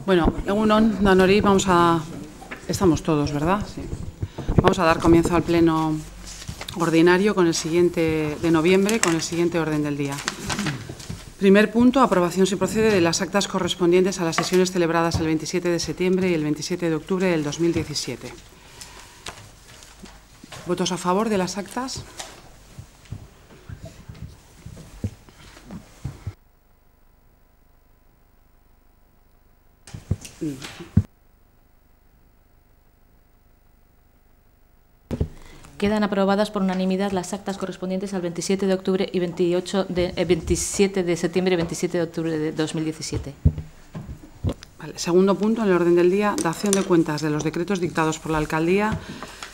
Bueno, egun on, danori, estamos todos, ¿verdad? Sí. Vamos a dar comienzo al pleno ordinario de noviembre con el siguiente orden del día. Primer punto, aprobación si procede de las actas correspondientes a las sesiones celebradas el 27 de septiembre y el 27 de octubre del 2017. ¿Votos a favor de las actas? Quedan aprobadas por unanimidad las actas correspondientes al 27 de octubre y 27 de septiembre y 27 de octubre de 2017. Vale. Segundo punto, en el orden del día, dación de cuentas de los decretos dictados por la Alcaldía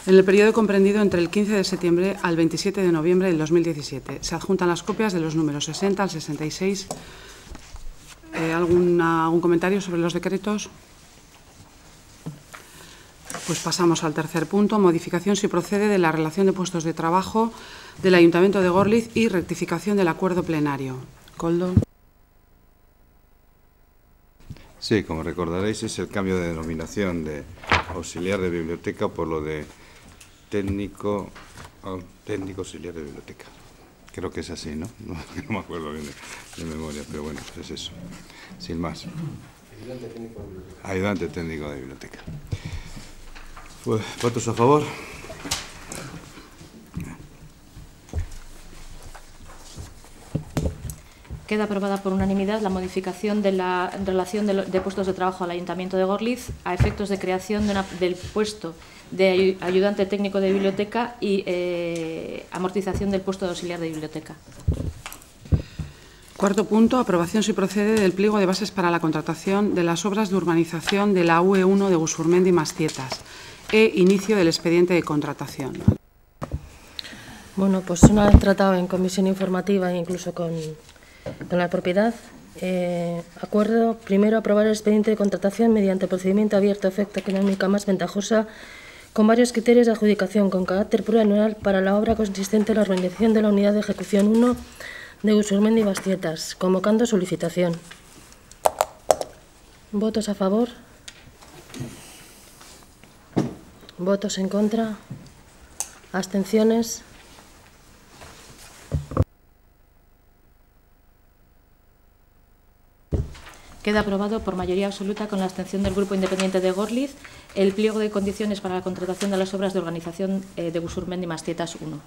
en el periodo comprendido entre el 15 de septiembre al 27 de noviembre del 2017. Se adjuntan las copias de los números 60 al 66. ¿Algún comentario sobre los decretos? Pues pasamos al tercer punto, modificación si procede de la relación de puestos de trabajo del Ayuntamiento de Gorliz y rectificación del acuerdo plenario. Koldo. Sí, como recordaréis, es el cambio de denominación de auxiliar de biblioteca por lo de técnico auxiliar de biblioteca. Creo que es así, ¿no? No me acuerdo bien de memoria, pero bueno, es eso. Sin más. Ayudante técnico de biblioteca. Pues, ¿votos a favor? Queda aprobada por unanimidad la modificación de la relación de puestos de trabajo al Ayuntamiento de Gorliz a efectos de creación del puesto de ayudante técnico de biblioteca y amortización del puesto de auxiliar de biblioteca. Cuarto punto, aprobación si procede del pliego de bases para la contratación de las obras de urbanización de la UE1 de Gusurmendi Mastietas e inicio del expediente de contratación. Bueno, pues una vez tratado en comisión informativa e incluso con la propiedad, acuerdo primero aprobar el expediente de contratación mediante procedimiento abierto a efecto económica más ventajosa con varios criterios de adjudicación con carácter plurianual para la obra consistente en la organización de la unidad de ejecución 1 de Gusurmendi Mastietas, convocando su licitación. ¿Votos a favor? ¿Votos en contra? ¿Abstenciones? Queda aprobado por mayoría absoluta con la abstención del Grupo Independiente de Gorliz el pliego de condiciones para la contratación de las obras de organización de Gusurmendi Mastietas 1.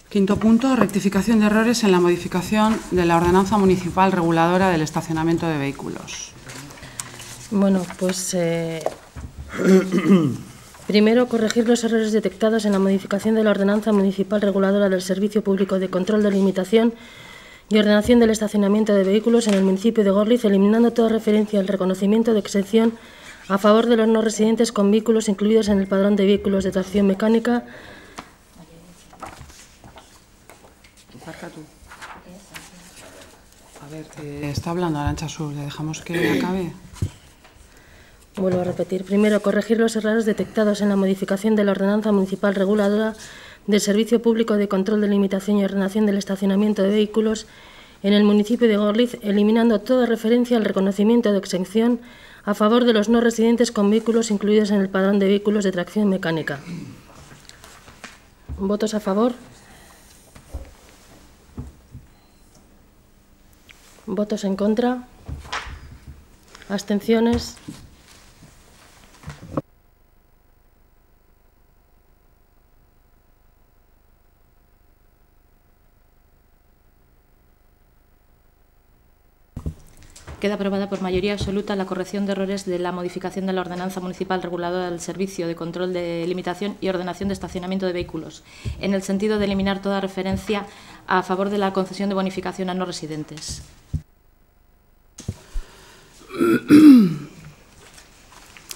Quinto punto, rectificación de errores en la modificación de la ordenanza municipal reguladora del estacionamiento de vehículos. Bueno, pues primero corregir los errores detectados en la modificación de la ordenanza municipal reguladora del Servicio Público de Control de Limitación y ordenación del estacionamiento de vehículos en el municipio de Gorliz, eliminando toda referencia al reconocimiento de exención a favor de los no residentes con vehículos incluidos en el padrón de vehículos de tracción mecánica. A ver, está hablando Arantxa Sur, ¿le dejamos que acabe? Vuelvo a repetir. Primero, corregir los errores detectados en la modificación de la ordenanza municipal reguladora del Servicio Público de Control de Limitación y Ordenación del Estacionamiento de Vehículos en el municipio de Gorliz, eliminando toda referencia al reconocimiento de exención a favor de los no residentes con vehículos incluidos en el padrón de vehículos de tracción mecánica. ¿Votos a favor? ¿Votos en contra? ¿Abstenciones? Queda aprobada por mayoría absoluta la corrección de errores de la modificación de la ordenanza municipal reguladora del Servicio de Control de Limitación y Ordenación de Estacionamiento de Vehículos, en el sentido de eliminar toda referencia a favor de la concesión de bonificación a no residentes.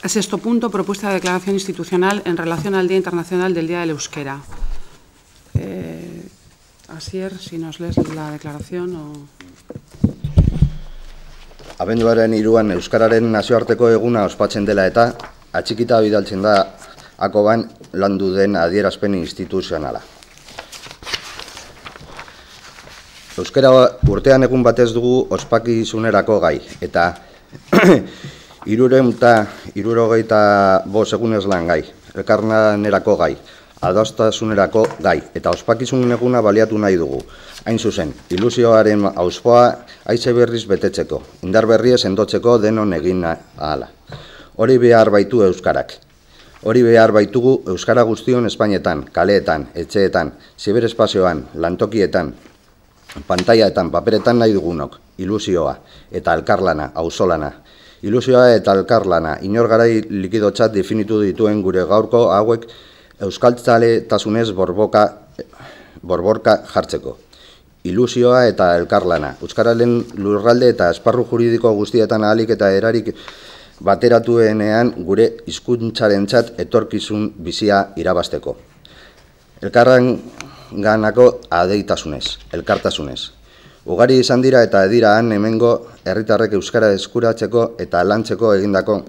Sexto punto, propuesta de declaración institucional en relación al Día Internacional del Día del Euskera. Asier, si nos lees la declaración o... Abenduaren 3an Euskararen nazioarteko eguna ospatzen dela eta atxikita bidaltzen da Akoban landu den adierazpen instituzionala. Euskara urtean egun batez dugu ospakizunerako gai, eta 365 egunez lan gai, elkarlanerako gai, adostasunerako gai, eta ospakizun eguna baliatu nahi dugu. Hain zuzen, ilusioaren auspoa haize berriz betetzeko, indar berria sendotzeko denon egin ahala. Hori behar baitu euskarak. Hori behar baitugu euskara guztion Espainetan, kaleetan, etxeetan, ziberespazioan, lantokietan, pantaiaetan, paperetan nahi dugunok, ilusioa eta elkarlana, auzolana. Ilusioa eta elkarlana, inor garai likidotzat definitu dituen gure gaurko hauek euskaltzaletasunez borborka jartzeko. Ilusioa eta elkarlana, euskararen lurralde eta esparru juridiko guztietan ahalik eta erarik bateratuenean gure hizkuntzarentzat etorkizun bizia irabazteko. Elkarrenganako adeitasunez, elkartasunez. Ugari izan dira eta dira han hemengo herritarrek euskara eskuratzeko eta lantzeko egindako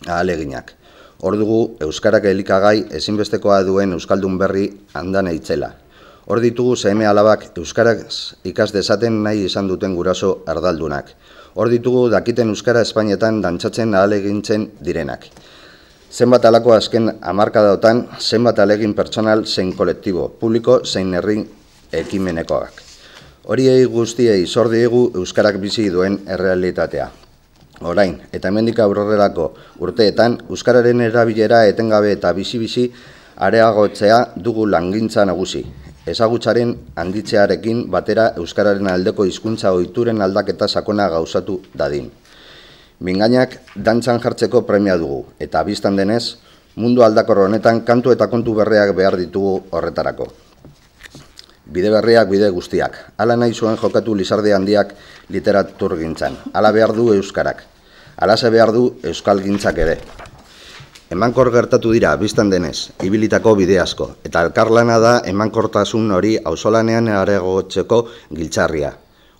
ahaleginak. Hor dugu euskarak elikagai ezinbestekoa duen euskaldun berri handan eitzela. Hor ditugu seme-alabak euskaraz ikas dezaten nahi izan duten guraso erdaldunak. Hor ditugu dakiten euskara Espainetan dantzatzen ahalegintzen direnak. Zenbat alako azken hamarkadaotan, zenbat alegin pertsonal zein kolektibo, publiko zein herri ekimenekoak. Horiei guztiei zor diegu euskarak bizi duen errealitatea. Orain, eta hemendik aurrerako urteetan, euskararen erabilera etengabe eta bizi-bizi areagotzea dugu langintza nagusi. Ezagutzaren handitzearekin batera euskararen aldeko hizkuntza ohituren aldaketa sakona gauzatu dadin. Mingainak dantzan jartzeko premia dugu, eta bistan denez, mundu aldakor honetan kantu eta kontu berriak behar ditugu horretarako. Bide berriak, bide guztiak. Hala nahi zuen jokatu Lizarde handiak literaturgintzan. Hala behar du euskarak. Halaxe behar du euskalgintzak ere. Emankor gertatu dira, biztan denez, ibilitako bide asko, eta elkarlana da emankortasun hori auzolanean areagotzeko giltzarria.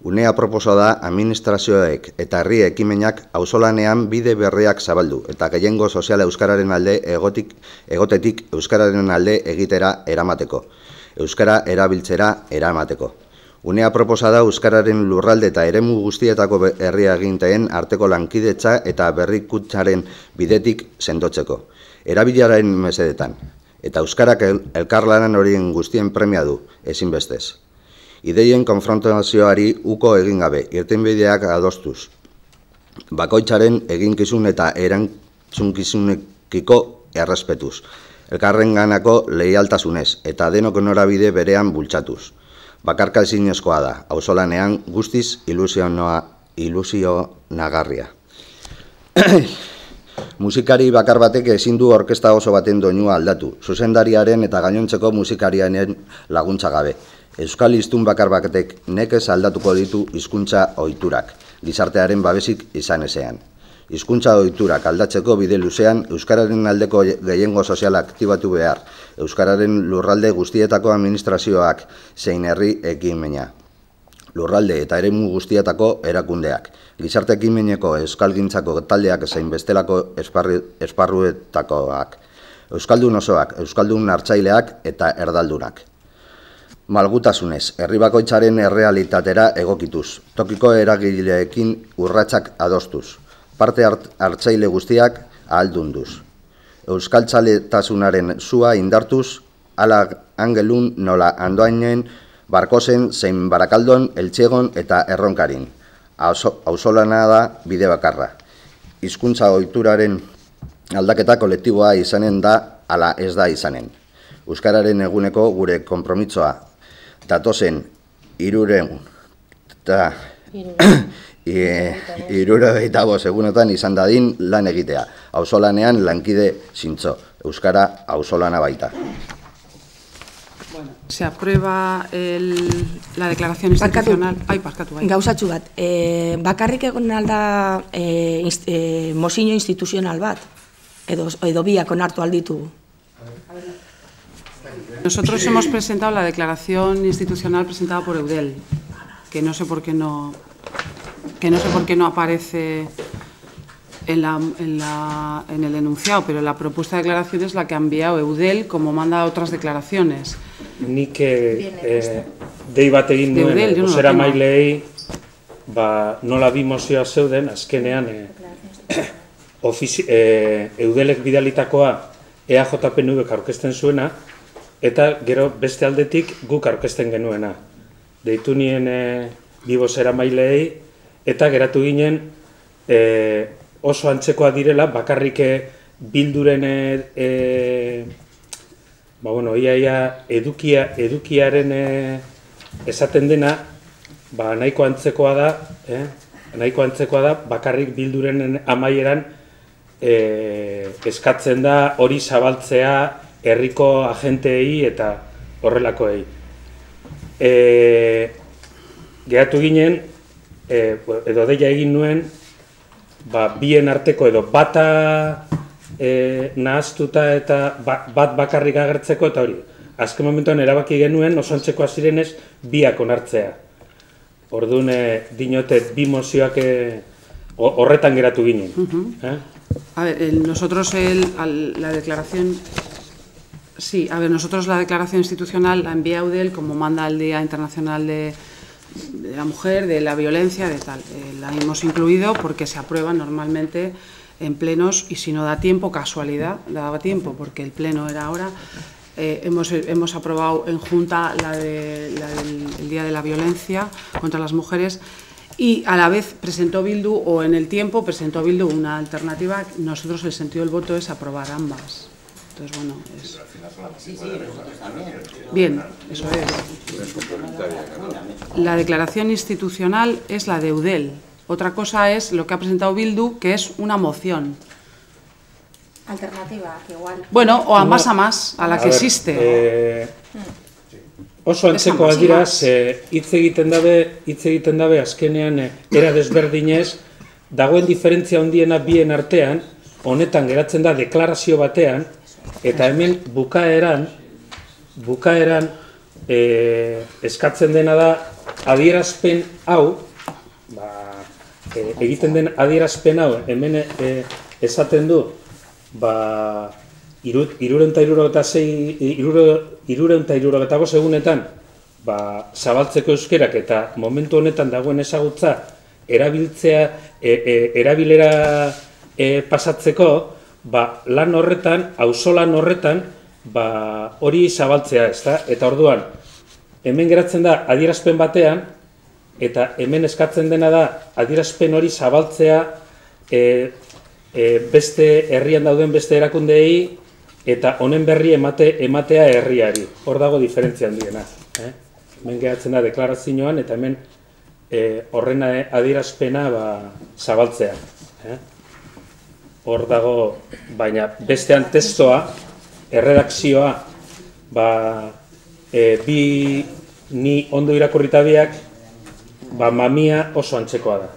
Unea proposa da administrazioek eta herri ekimenak auzolanean bide berriak zabaldu, eta gehiengo soziala euskararen alde egotetik euskararen alde egitera eramateko, euskara erabiltzera eramateko. Unea proposa da euskararen lurralde eta eremu guztietako herria eginteen arteko lankidetza eta berrikutzaren bidetik sendotzeko, erabilaren mesedetan, eta euskarak elkarlanan horien guztien premia du, ezinbestez. Ideien konfrontazioari uko egin gabe, irtenbideak adostuz, bakoitzaren eginkizun eta erantzunkizunekiko errespetuz, elkarrenganako leialtasunez eta denok norabide berean bultzatuz. Bakarka ezinezkoa da, auzolanean guztiz ilusionagarria. Musikari bakar batek ezin du orkesta oso baten doinua aldatu, zuzendariaren eta gainontzeko musikariaren laguntza gabe. Euskal hiztun bakar batek nekez aldatuko ditu hizkuntza ohiturak, gizartearen babesik izan ezean. Hizkuntza ohiturak aldatzeko bide luzean, euskararen aldeko gehiengo soziala aktibatu behar, euskararen lurralde guztietako administrazioak zein herri ekimena. Lurralde eta eremu guztietako erakundeak, gizarte ekimeneko euskalgintzako taldeak zein bestelako esparruetakoak, euskaldun osoak, euskaldun hartzaileak eta erdaldunak. Malgutasunez, herri bakoitzaren errealitatera egokituz, tokiko eragileekin urratsak adostuz, parte hartzaile guztiak ahaldunduz. Euskaltzaletasunaren zua indartuz, ala angelun nola Andoainen, Barkosen, zein Barakaldon, Eltxegon eta Erronkarin. Auzolana da bide bakarra. Hizkuntza ohituraren aldaketa kolektiboa izanen da, ala ez da izanen. Euskararen eguneko gure konpromitsoa datozen 365 egunetan izan dadin lan egitea. Auzolanean lankide zintzo. Euskara auzolana baita. Se aprueba la declaración institucional. Gauzatxu bat. Bakarrik egon alda mozio instituzional bat? Edo biak onartu alditu? Nosotros hemos presentado la declaración institucional presentada por Eudel, que no sé por qué no aparece en el enunciado, pero la propuesta de declaración es la que ha enviado Eudel, como manda otras declaraciones. Nik dei bat egin De nuen Eudel, yo no lo bozera tengo. mailei, nola bi mozioa zeuden, azkenean Eudelek bidalitakoa EAJ-PNV aurkezten zuena, eta gero beste aldetik guk aurkezten genuena. Deitu nien bi bozera mailei, eta geratu ginen oso antzekoa direla, bakarrik Bilduren iaia edukiaren esaten dena, nahiko antzekoa da, bakarrik Bilduren amaieran eskatzen da hori zabaltzea herriko agenteei eta horrelakoei. Geratu ginen, edo deia egin nuen, bien arteko edo bata nahaztuta eta bat bakarrik agertzeko eta hori. Azken momentuan erabaki genuen oso antzekoa zirenez biak onartzea. Orduan dinote bi mozioak horretan geratu ginen. A ver, nosotros la declaración... Sí, a ver, nosotros la declaración institucional la envía Eudel como manda el Día Internacional de la Mujer, de la Violencia, de tal. La hemos incluido porque se aprueba normalmente en plenos y si no da tiempo, casualidad, daba tiempo porque el pleno era ahora. Hemos aprobado en Junta el Día de la Violencia contra las Mujeres y a la vez presentó Bildu, o en el tiempo presentó Bildu una alternativa. Nosotros el sentido del voto es aprobar ambas. Entonces, bueno, es... Bien, eso es. La declaración institucional es la de Eudel. Otra cosa es lo que ha presentado Bildu, que es una moción. Alternativa, que igual... Bueno, o a más, a la que existe. Oso antzekoa dira, hitz egiten dabe azkenean era desberdinez, dagoen diferentzia handiena bien artean, honetan geratzen da deklarazio batean, eta hemen bukaeran eskatzen dena da adierazpen hau, egiten den adierazpen hau, hemen esaten du, 375 egunetan zabaltzeko euskerak eta momentu honetan dagoen ezagutza erabilera pasatzeko, lan horretan, auzolan horretan, hori zabaltzea, ezta? Eta orduan, hemen geratzen da adierazpen batean, eta hemen eskatzen dena da adierazpen hori zabaltzea beste herrian dauden beste erakundeei eta honen berri ematea herriari. Hor dago diferentzia handiena. Hemen geratzen da deklarazioan eta hemen horren adierazpena zabaltzea. Hor dago, baina bestean testoa, erredakzioa, ni ondo irakurrita biak, mamia oso antzekoa da.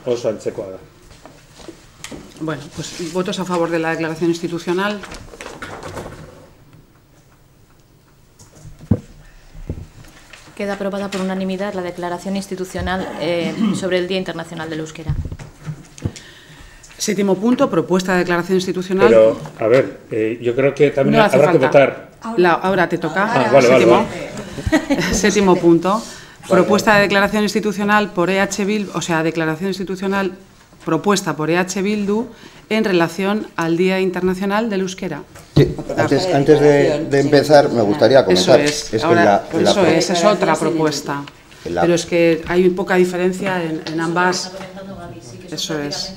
Oso antzekoa da. Bueno, pues votos a favor de la declaración institucional. Queda aprobada por unanimidad la declaración institucional sobre el Día Internacional del Euskera. Séptimo punto, propuesta de declaración institucional. Pero, a ver, yo creo que también no habrá que votar. Ahora te toca. Vale. Séptimo punto, propuesta de declaración institucional por EH Bildu, o sea, declaración institucional propuesta por EH Bildu en relación al Día Internacional del Euskera. Sí, antes de empezar me gustaría comentar. Eso es, es otra propuesta. Pero es que hay poca diferencia en ambas. Eso es.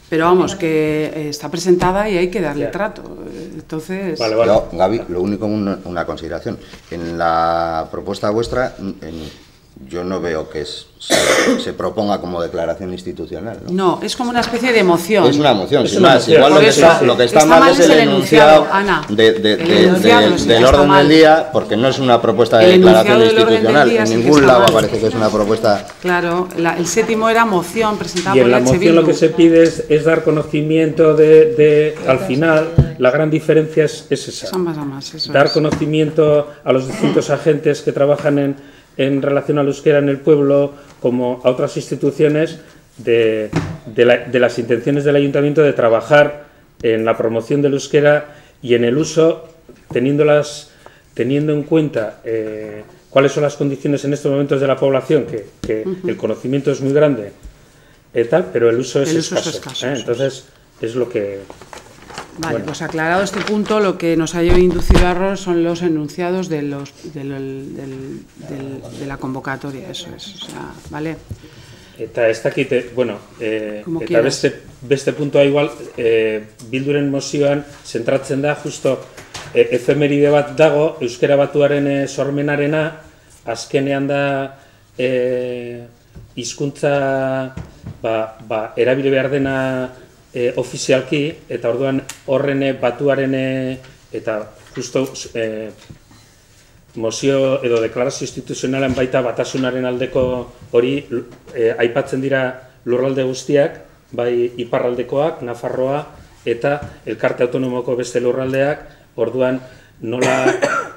Pero vamos, que está presentada y hay que darle trato. Entonces... Vale. Yo, Gaby, lo único, una consideración. En la propuesta vuestra, yo no veo que se proponga como declaración institucional, ¿no? No, es como una especie de moción. Es una moción, sin una más. moción. Igual lo que está mal es el enunciado Ana. del orden del día, porque no es una propuesta de declaración institucional. En ningún lado aparece que es una propuesta... Claro, el séptimo era moción presentada Y por en la EH moción Bildu. lo que se pide es dar conocimiento al final, la gran diferencia es esa. Dar conocimiento a los distintos agentes que trabajan en relación al euskera en el pueblo, como a otras instituciones, de las intenciones del ayuntamiento de trabajar en la promoción del euskera y en el uso, teniendo las teniendo en cuenta cuáles son las condiciones en estos momentos de la población, que el conocimiento es muy grande, pero el uso es escaso. Entonces, es lo que... Vale, bueno. Pues aclarado este punto, lo que nos ha inducido a error son los enunciados de la convocatoria, eso es, o sea, ¿vale? Eta ez dakit, bueno, eta beste puntua igual, Bilduren mozioan zentratzen da, justo efemeride bat dago, euskera batuaren sormenarena, azkenean da hizkuntza erabili behar dena ofizialki, eta orduan horren batuaren eta justo mozio edo deklarazio instituzionalen baita batasunaren aldeko hori aipatzen dira lurralde guztiak, bai iparraldekoak, Nafarroa eta elkarte autonomoko beste lurraldeak, orduan nola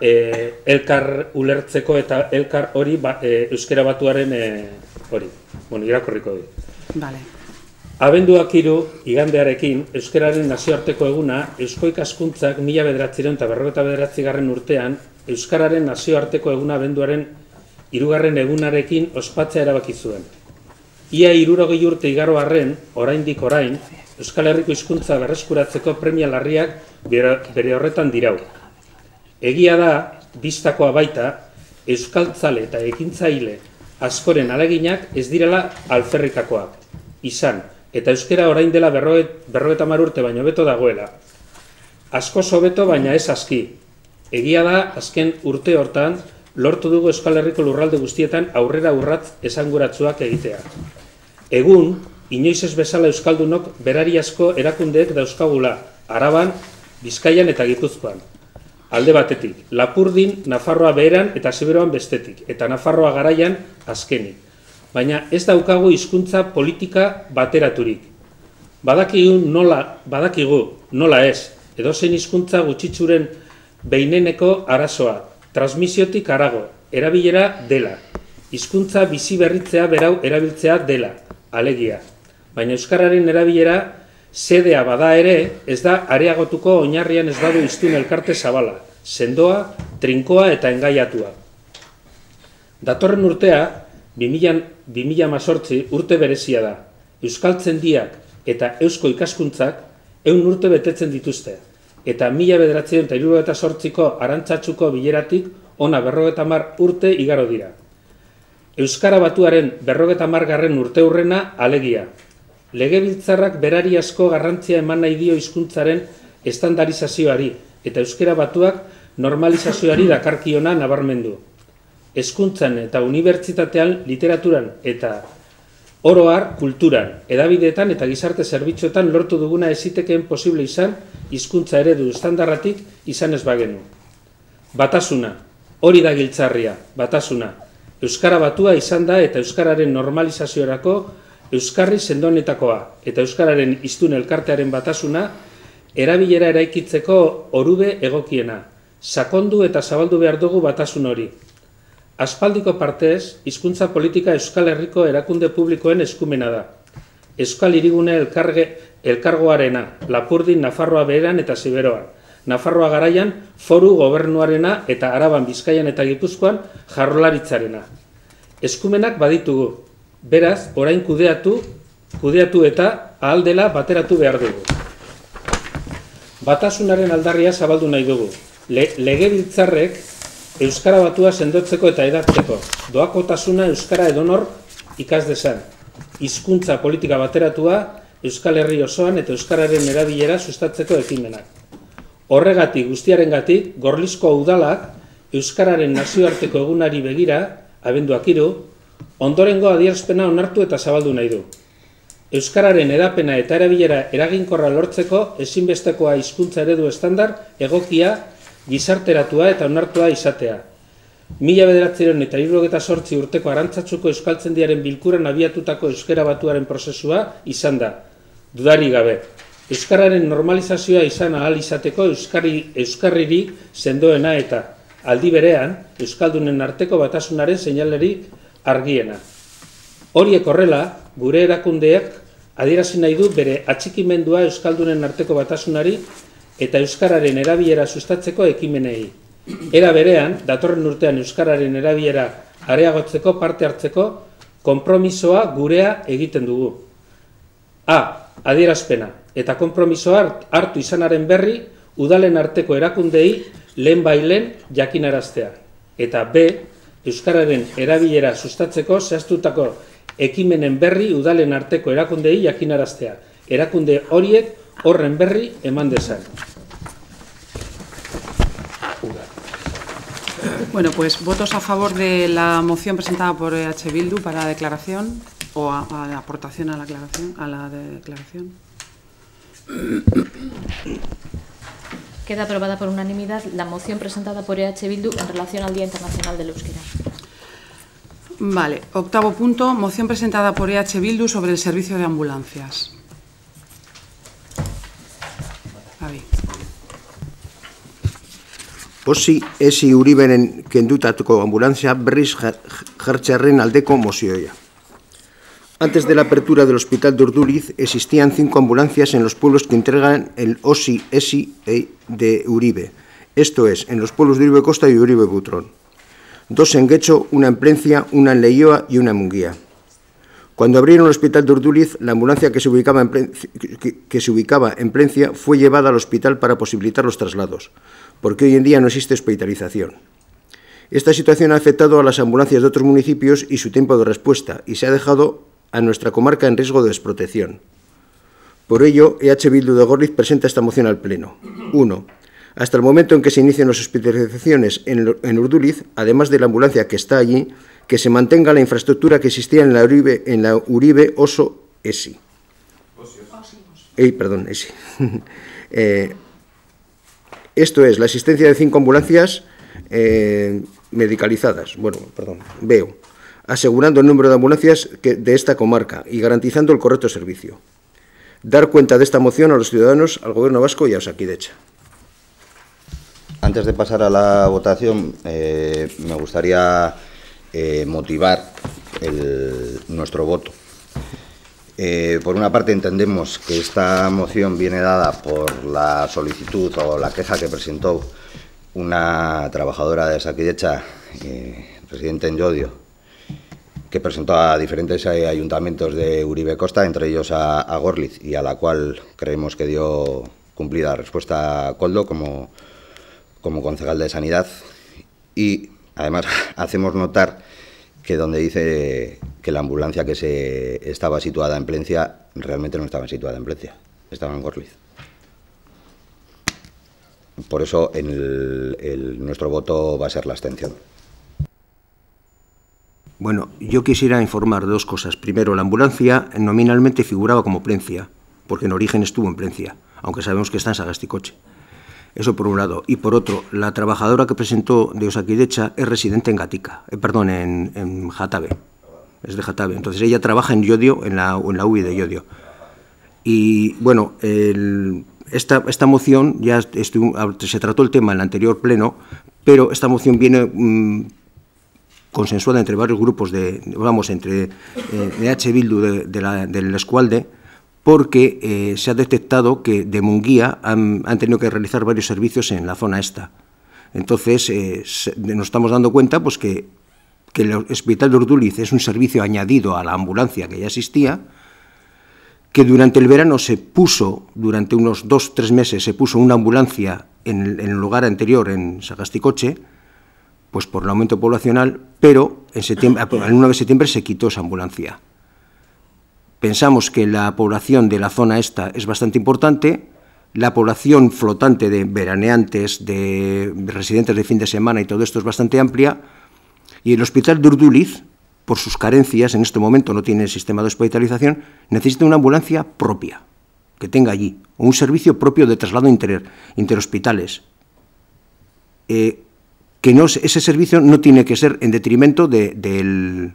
elkar ulertzeko eta elkar hori euskera batuaren hori. Bueno, irakorriko dut. Vale. Abenduak 3 igandearekin, euskararen nazioarteko eguna, Eusko Ikaskuntzak 1959 urtean, euskararen nazioarteko eguna abenduaren 3. egunarekin ospatzea erabaki zuen. Ia 60 urte igaro arren, oraindik orain, Euskal Herriko hizkuntza berreskuratzeko premia larriak bere horretan dirau. Egia da, bistakoa baita, euskaltzale eta ekintzaile askoren aleginak ez direla alferrikakoak izan, eta euskera orain dela 50 urte baino beto dagoela. Askoz hobeto baina ez aski. Egia da, azken urte hortan, lortu dugu Euskal Herriko lurralde guztietan aurrera urratz esanguratsuak egitea. Egun, inoiz ez bezala euskaldunok berariazko erakundeek dauzkagula, Araban, Bizkaian eta Gipuzkoan. Alde batetik, Lapurdin, Nafarroa beheran eta Siberoan bestetik, eta Nafarroa garaian azkenik. Baina ez daukagu hizkuntza politika bateraturik. Badakigu nola ez, edozein hizkuntza gutxitzuren behineneko arazoa, transmisiotik harago, erabilera dela, hizkuntza bizi berritzea berau erabiltzea dela, alegia. Baina euskararen erabilera sedea bada ere, ez da areagotuko oinarrian ez badu hiztun elkarte zabala, sendoa, trinkoa eta engaiatua. Datorren urtea, 2018 urte berezia da. Euskaltzendiak eta Eusko Ikaskuntzak 100 urte betetzen dituzte. Eta 1978ko Arantzatzuko bileratik ona 50 urte igaro dira. Euskara batuaren 50. urteurrena alegia. Legebiltzarrak berari asko garrantzia eman nahi dio hizkuntzaren estandarizazioari eta euskara batuak normalizazioari dakarkiona nabarmendu. Hezkuntzan eta unibertsitatean, literaturan eta oro har kulturan, hedabideetan eta gizarte zerbitzuetan lortu duguna ezitekeen posible izan hizkuntza eredu estandarratik izan ez bagenu. Batasuna, hori da giltzarria, batasuna. Euskara batua izan da eta euskararen normalizaziorako euskarri sendonetakoa eta euskararen hiztun elkartearen batasuna erabilera eraikitzeko orube egokiena. Sakondu eta zabaldu behar dugu batasun hori. Aspaldiko partez, hizkuntza politika Euskal Herriko erakunde publikoen eskumena da. Euskal Hirigune elkargoarena, Lapurdin, Nafarroa beheran eta Siberoan. Nafarroa garaian, foru gobernuarena eta Araban, Bizkaian eta Gipuzkoan Jaurlaritzarena. Eskumenak baditugu, beraz, orain kudeatu eta ahal dela bateratu behar dugu. Batasunaren aldarria zabaldu nahi dugu. Legebiltzarrek euskara batua sendotzeko eta edatzeko, doakotasuna euskara edonor ikas dezan, hizkuntza politika bateratua Euskal Herri osoan eta euskararen erabilera sustatzeko ekimenak. Horregatik guztiarengatik, Gorlizko udalak euskararen nazioarteko egunari begira, abenduak 3, ondorengo adierazpena onartu eta zabaldu nahi du. Euskararen edapena eta erabilera eraginkorra lortzeko ezinbestekoa hizkuntza eredu estandar egokia gizarteratua eta onartua izatea. 1978 urteko Arantzatzuko euskaltzendiaren bilkuran abiatutako euskara batuaren prozesua izan da, dudari gabe. Euskararen normalizazioa izan ahal izateko euskarririk sendoena eta aldi berean euskaldunen arteko batasunaren seinaleri argiena. Horiek horrela, gure erakundeak adierazi nahi du bere atxikimendua euskaldunen arteko batasunari eta euskararen erabilera sustatzeko ekimenei. Era berean, datorren urtean euskararen erabilera areagotzeko parte hartzeko konpromisoa gurea egiten dugu. Adierazpena eta konpromisoa hartu izanaren berri udalen arteko erakundei lehenbailen jakinaraztea. Eta B, euskararen erabilera sustatzeko zehaztutako ekimenen berri udalen arteko erakundei jakinaraztea. Erakunde horiek horren berri eman dezan. Bueno, pues votos a favor de la moción presentada por EH Bildu para la declaración o a la aportación a la declaración. Queda aprobada por unanimidad la moción presentada por EH Bildu en relación al Día Internacional del Euskera. Vale, octavo punto, moción presentada por EH Bildu sobre el servicio de ambulancias. Javi. Esi Uriberen kendutatuko ambulantzia berriz jartzearen aldeko mozioia. Antes de la apertura del Hospital de Urduliz, existían 5 ambulancias en los pueblos que integran el Esi de Uribe, esto es, en los pueblos de Uribe Costa y Uribe Butrón. 2 en Guecho, una en Plencia, una en Leioa y una en Munguía. Cuando abrieron el Hospital de Urduliz, la ambulancia que se ubicaba en Plencia fue llevada al hospital para posibilitar los traslados, porque hoy en día no existe hospitalización. Esta situación ha afectado a las ambulancias de otros municipios y su tiempo de respuesta, y se ha dejado a nuestra comarca en riesgo de desprotección. Por ello, EH Bildu de Gorliz presenta esta moción al Pleno. 1. Hasta el momento en que se inicien las hospitalizaciones en Urduliz, además de la ambulancia que está allí, que se mantenga la infraestructura que existía en la Uribe Oso Esi. Esi. Esto es, la existencia de 5 ambulancias medicalizadas, veo, asegurando el número de ambulancias de esta comarca y garantizando el correcto servicio. Dar cuenta de esta moción a los ciudadanos, al Gobierno vasco y a Osakidecha. Antes de pasar a la votación, me gustaría motivar nuestro voto. Por una parte, entendemos que esta moción viene dada por la solicitud o la queja que presentó una trabajadora de Osakidecha, residente en Llodio, que presentó a diferentes ayuntamientos de Uribe Costa, entre ellos a Gorliz, y a la cual creemos que dio cumplida respuesta a Koldo como concejal de Sanidad. Y además hacemos notar que donde dice que la ambulancia que estaba situada en Plencia, realmente no estaba situada en Plencia, estaba en Gorliz. Por eso nuestro voto va a ser la abstención. Bueno, yo quisiera informar de 2 cosas. Primero, la ambulancia nominalmente figuraba como Plencia, porque en origen estuvo en Plencia, aunque sabemos que está en Sagasticoche. Eso por un lado. Y por otro, la trabajadora que presentó de Osakidecha es residente en Gatica, en Jatabe. Es de Jatabe. Entonces ella trabaja en Llodio, en la UI de Llodio. Y bueno, esta moción, ya se trató el tema en el anterior pleno, pero esta moción viene consensuada entre varios grupos entre EH Bildu del Eskualde, porque se ha detectado que de Munguía han tenido que realizar varios servicios en la zona esta. Entonces, nos estamos dando cuenta pues, que el Hospital de Urduliz es un servicio añadido a la ambulancia que ya existía, que durante el verano se puso, durante unos 2-3 meses, se puso una ambulancia en el lugar anterior, en Sagasticoche, pues por el aumento poblacional, pero el 1 de septiembre se quitó esa ambulancia. Pensamos que la población de la zona esta es bastante importante, la población flotante de veraneantes, de residentes de fin de semana y todo esto es bastante amplia, y el Hospital de Urduliz, por sus carencias, en este momento no tiene sistema de hospitalización, necesita una ambulancia propia, que tenga allí, o un servicio propio de traslado interhospitales. Ese servicio no tiene que ser en detrimento del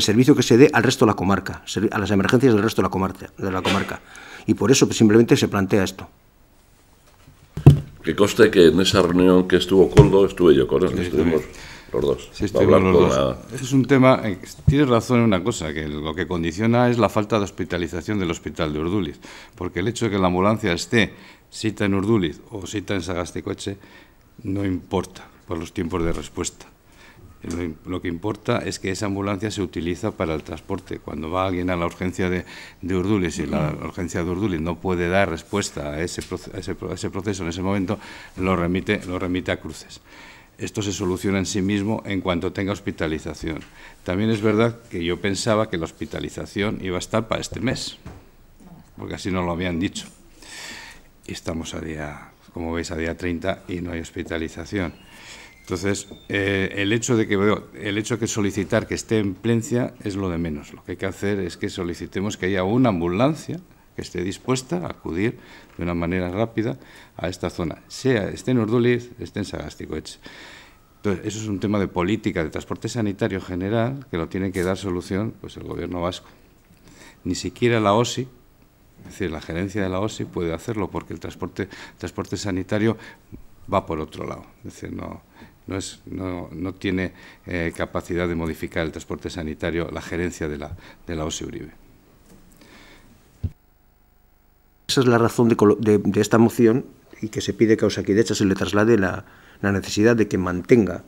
servicio que se dé al resto de la comarca, a las emergencias del resto de la comarca. Y por eso simplemente se plantea esto. Que conste que en esa reunión que estuvo Koldo, estuve yo con él, estuvimos los dos. Sí, estuvimos los dos. Es un tema, tienes razón en una cosa, que lo que condiciona es la falta de hospitalización del Hospital de Urduliz, porque el hecho de que la ambulancia esté sita en Urduliz o sita en Sagasticoche no importa por los tiempos de respuesta. Lo que importa es que esa ambulancia se utiliza para el transporte. Cuando va alguien a la urgencia de Urduliz y la urgencia de Urduliz no puede dar respuesta a ese proceso en ese momento, lo remite a Cruces. Esto se soluciona en sí mismo en cuanto tenga hospitalización. También es verdad que yo pensaba que la hospitalización iba a estar para este mes, porque así nos lo habían dicho. Y estamos como veis, a día 30 y no hay hospitalización. Entonces, el hecho que solicitar que esté en Plencia es lo de menos. Lo que hay que hacer es que solicitemos que haya una ambulancia que esté dispuesta a acudir de una manera rápida a esta zona, esté en Urduliz, esté en Sagasticoetxe. Entonces, eso es un tema de política de transporte sanitario general que lo tiene que dar solución pues, el Gobierno vasco. Ni siquiera la OSI, es decir, la gerencia de la OSI puede hacerlo porque el transporte sanitario va por otro lado. Es decir, no tiene capacidad de modificar el transporte sanitario la gerencia de la OSI Uribe. Esa es la razón de esta moción y que se pide que a Osakidetza se le traslade la necesidad de que mantenga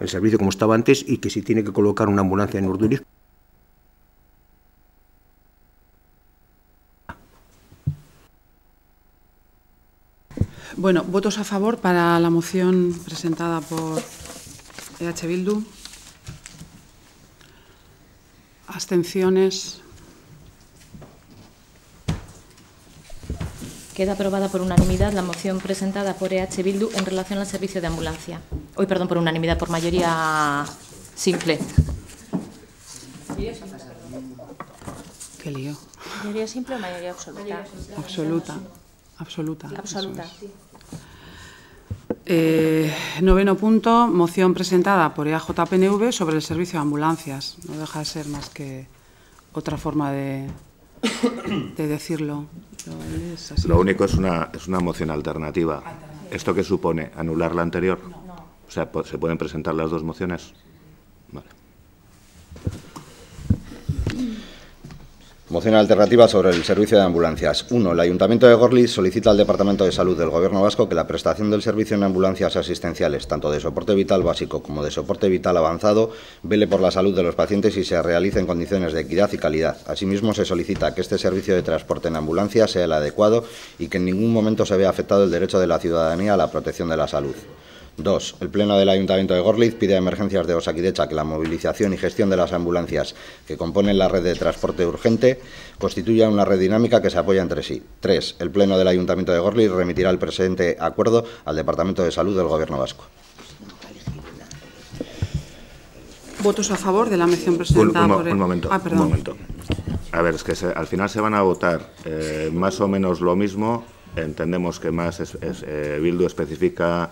el servicio como estaba antes y que si tiene que colocar una ambulancia en Urduliz. Bueno, votos a favor para la moción presentada por EH Bildu. Abstenciones. Queda aprobada por unanimidad la moción presentada por EH Bildu en relación al servicio de ambulancia. Hoy, perdón, por unanimidad, por mayoría simple. ¿Qué lío? ¿Mayoría simple o mayoría absoluta? Absoluta. Absoluta, sí. Noveno punto, moción presentada por EAJ-PNV sobre el servicio de ambulancias. No deja de ser más que otra forma de decirlo. Lo único es una moción alternativa. ¿Esto qué supone? ¿Anular la anterior? No. O sea, ¿se pueden presentar las dos mociones? Vale. Moción alternativa sobre el servicio de ambulancias. 1. El Ayuntamiento de Gorliz solicita al Departamento de Salud del Gobierno vasco que la prestación del servicio en ambulancias asistenciales, tanto de soporte vital básico como de soporte vital avanzado, vele por la salud de los pacientes y se realice en condiciones de equidad y calidad. Asimismo, se solicita que este servicio de transporte en ambulancia sea el adecuado y que en ningún momento se vea afectado el derecho de la ciudadanía a la protección de la salud. 2. El Pleno del Ayuntamiento de Gorliz pide a Emergencias de Osakidetza que la movilización y gestión de las ambulancias que componen la red de transporte urgente constituya una red dinámica que se apoya entre sí. 3. El Pleno del Ayuntamiento de Gorliz remitirá el presente acuerdo al Departamento de Salud del Gobierno vasco. ¿Votos a favor de la moción presentada por el... Un momento. A ver, es que al final se van a votar más o menos lo mismo. Entendemos que más Bildu especifica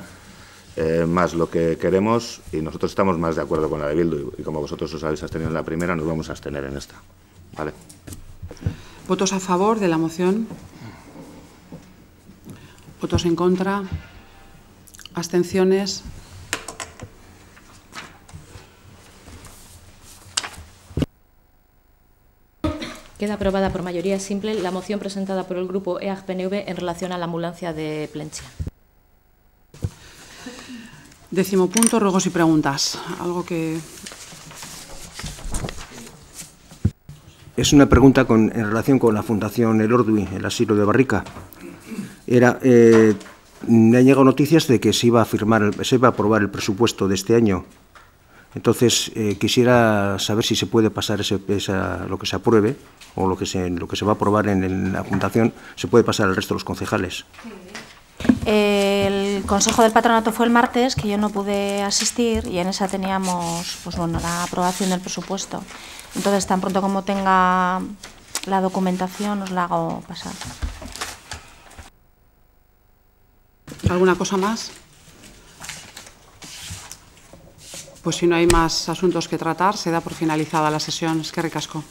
más lo que queremos y nosotros estamos más de acuerdo con la de Bildu y como vosotros os habéis abstenido en la primera, nos vamos a abstener en esta. ¿Vale? ¿Votos a favor de la moción? ¿Votos en contra? ¿Abstenciones? Queda aprobada por mayoría simple la moción presentada por el grupo EAJ-PNV en relación a la ambulancia de Plencia. 10º punto, ruegos y preguntas. Algo que... Es una pregunta en relación con la Fundación El Ordui, el asilo de Barrica. Me han llegado noticias de que se iba a aprobar el presupuesto de este año. Entonces, quisiera saber si se puede pasar lo que se apruebe o lo que se va a aprobar en la Fundación, se puede pasar al resto de los concejales. El Consejo del Patronato fue el martes, que yo no pude asistir, y en esa teníamos la aprobación del presupuesto. Entonces, tan pronto como tenga la documentación, os la hago pasar. ¿Alguna cosa más? Pues si no hay más asuntos que tratar, se da por finalizada la sesión. Eskerrik asko.